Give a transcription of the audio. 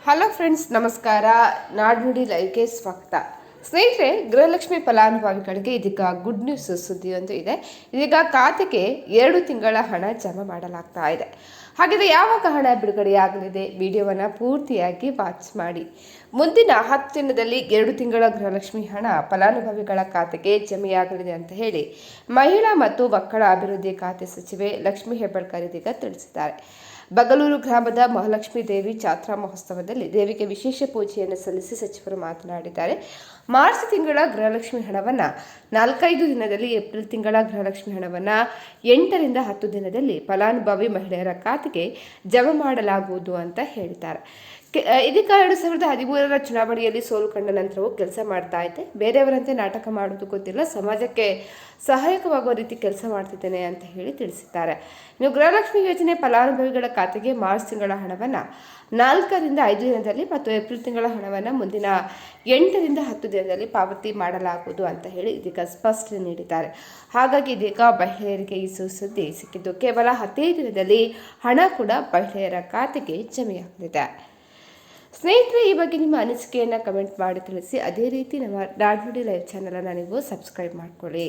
Hello friends, ನಮಸ್ಕಾರ. ನಾಡ್ನುಡಿ ಲೈವ್ಗೆ ಸ್ವಾಗತ. ಸ್ನೇಹಿತರೆ, ಗೃಹಲಕ್ಷ್ಮಿ ಫಲಾನುಭವಿಗಳಿಗೆ ಇದೀಗ ಗುಡ್ ನ್ಯೂಸ್ ಸುದ್ದಿಯೊಂದು ಇದೆ. ಇದೀಗ ಖಾತೆಗೆ 2 ತಿಂಗಳ ಹಣ ಜಮಾ ಮಾಡಲಾಗ್ತಾ ಇದೆ. ಹಾಗಾದರೆ ಯಾವಾಗ ಹಣ ಬಿಡುಗಡೆಯಾಗಲಿದೆ? ವಿಡಿಯೋವನ್ನು ಪೂರ್ತಿಯಾಗಿ ವಾಚ್ ಮಾಡಿ. ಮುಂದಿನ 10 ದಿನದಲ್ಲಿ 2 ತಿಂಗಳ ಗೃಹಲಕ್ಷ್ಮಿ ಹಣ ಫಲಾನುಭವಿಗಳ ಖಾತೆಗೆ ಜಮೆಯಾಗಲಿದೆ ಅಂತ ಹೇಳಿ ಮಹಿಳಾ ಮತ್ತು ಮಕ್ಕಳ ಅಭಿವೃದ್ಧಿ ಖಾತೆ ಸಚಿವೆ ಲಕ್ಷ್ಮೀ ಹೆಬ್ಬಾಳ್ಕರ್ ಇದೀಗ ತಿಳಿಸಿದ್ದಾರೆ. ಬಗಲೂರು ಗ್ರಾಮದ ಮಹಾಲಕ್ಷ್ಮೀ ದೇವಿ ಜಾತ್ರಾ ಮಹೋತ್ಸವದಲ್ಲಿ ದೇವಿಗೆ ವಿಶೇಷ ಪೂಜೆಯನ್ನು ಸಲ್ಲಿಸಿ ಸಚಿವರು ಮಾತನಾಡಿದ್ದಾರೆ. ಮಾರ್ಚ್ ತಿಂಗಳ ಗೃಹಲಕ್ಷ್ಮಿ ಹಣವನ್ನು 4-5 ದಿನದಲ್ಲಿ, ಏಪ್ರಿಲ್ ತಿಂಗಳ ಗೃಹಲಕ್ಷ್ಮಿ ಹಣವನ್ನು 8ರಿಂದ 10 ದಿನದಲ್ಲಿ ಫಲಾನುಭವಿ ಮಹಿಳೆಯರ ಖಾತೆಗೆ ಜಮಾ ಮಾಡಲಾಗುವುದು ಅಂತ ಹೇಳಿದ್ದಾರೆ. ಇದೀಗ 2013ರ ಚುನಾವಣೆಯಲ್ಲಿ ಸೋಲು ಕಂಡ ನಂತರವೂ ಕೆಲಸ ಮಾಡ್ತಾ ಇದ್ದೆ. ಬೇರೆಯವರಂತೆ ನಾಟಕ ಮಾಡೋದು ಗೊತ್ತಿಲ್ಲ, ಸಮಾಜಕ್ಕೆ ಸಹಾಯಕವಾಗುವ ರೀತಿ ಕೆಲಸ ಮಾಡ್ತಿದ್ದೇನೆ ಅಂತ ಹೇಳಿ ತಿಳಿಸಿದ್ದಾರೆ. ಇನ್ನು ಗೃಹಲಕ್ಷ್ಮಿ ಯೋಜನೆ ಫಲಾನುಭವಿಗಳ ಖಾತೆಗೆ ಮಾರ್ಚ್ ತಿಂಗಳ ಹಣವನ್ನು 4ರಿಂದ 5 ದಿನದಲ್ಲಿ ಮತ್ತು ಏಪ್ರಿಲ್ ತಿಂಗಳ ಹಣವನ್ನು ಮುಂದಿನ 8ರಿಂದ 10 ದಿನದಲ್ಲಿ ಪಾವತಿ ಮಾಡಲಾಗುವುದು ಅಂತ ಹೇಳಿ ಇದೀಗ ಸ್ಪಷ್ಟನೆ ನೀಡಿದ್ದಾರೆ. ಹಾಗಾಗಿ ಇದೀಗ ಮಹಿಳೆಯರಿಗೆ ಈ ಸುದ್ದಿ ಸಿಕ್ಕಿದ್ದು ಕೇವಲ 15 ದಿನದಲ್ಲಿ ಹಣ ಕೂಡ ಮಹಿಳೆಯರ ಖಾತೆಗೆ ಜಮೆಯಾಗಲಿದೆ. ಸ್ನೇಹಿತರೆ, ಈ ಬಗ್ಗೆ ನಿಮ್ಮ ಅನಿಸಿಕೆಯನ್ನು ಕಮೆಂಟ್ ಮಾಡಿ ತಿಳಿಸಿ. ಅದೇ ರೀತಿ ನಮ್ಮ ನಾಡ್ನುಡಿ ಲೈವ್ ಚಾನಲನ್ನು ನೀವು ಸಬ್ಸ್ಕ್ರೈಬ್ ಮಾಡ್ಕೊಳ್ಳಿ.